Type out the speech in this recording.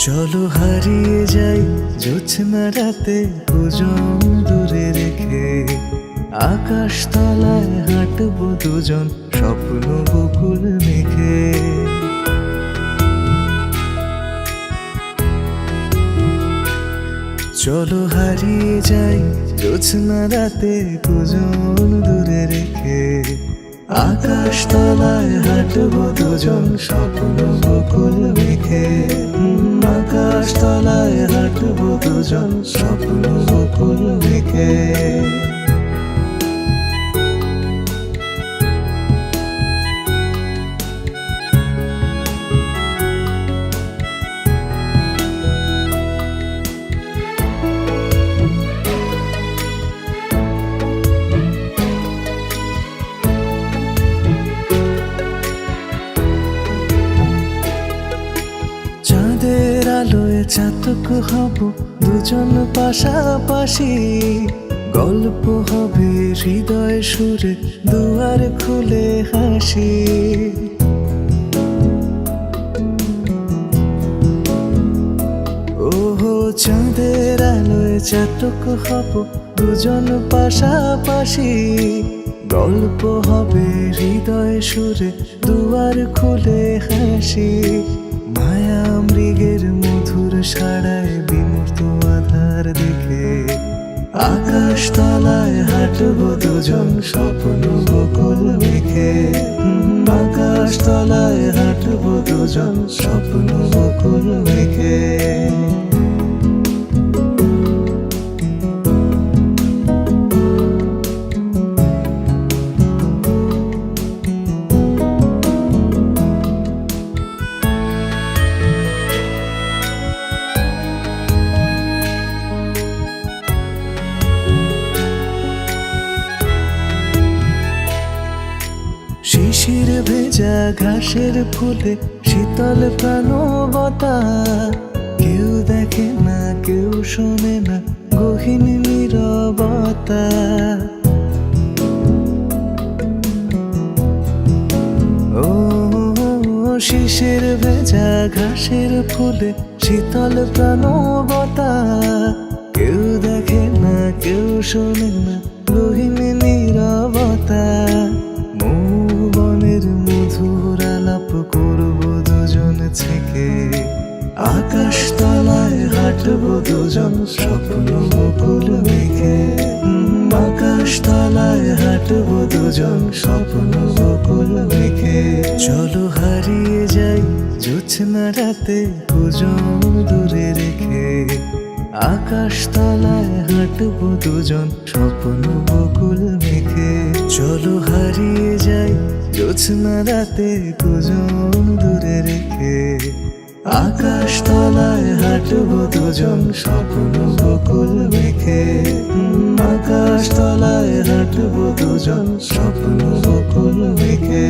চলো হারিয়ে যাই জোছনা রাতে দুজন দূরে রেখে, আকাশ তলায় হাঁটবো দুজন স্বপ্ন বকুল মেখে। চলো হারিয়ে যাই জোছনা রাতে দুজন দূরে রেখে, আকাশ তলায় হাঁটবো দুজন স্বপ্ন বকুল মেখে। আকাশ তলায় হাঁটবো দুজন স্বপ্ন বকুল মেখে। চাঁদের আলোয় চাতক হব দুজন পাশাপাশি, গল্প হবে হৃদয় সুরে দুয়ার খুলে হাসি। ওহো চাঁদের আলোয় চাতক হব দুজন পাশাপাশি, গল্প হবে হৃদয় সুরে দুয়ার খুলে হাসি। মায়া মৃগের মধুর সাড়ায় বিমূর্ত আধার দেখে, আকাশ তলায় হাঁটবো দুজন স্বপ্ন বকুল মেখে। আকাশ তলায় হাঁটবো দুজন স্বপ্ন বকুল মেখে। শিশির ভেজা ঘাসের ফুলে শীতল প্রাণবতা, কেউ দেখে না কেউ শোনে না গহীন নীরবতা। ও শিশির ভেজা ঘাসের ফুলে শীতল প্রাণবতা, কেউ দেখে না কেউ শোনে না গহীন নীরবতা। মৌবনের মধুর আলাপ করবো দুজন থেকে, আকাশ তলায় হাঁটবো দুজন স্বপ্ন বকুল মেখে। আকাশ তলায় হাঁটবো দুজন স্বপ্ন বকুল মেখে। চলো হারিয়ে যাই জোছনা রাতে দুজন দূরে রেখে, আকাশ তলায় হাঁটবো দুজন স্বপ্ন বকুল মেখে। চলো হারিয়ে যাই জোছনা রাতে দুজন দূরে রেখে, আকাশ তলায় হাঁটবো দুজন স্বপ্ন বকুল মেখে। আকাশ তলায় হাঁটবো দুজন স্বপ্ন বকুল মেখে।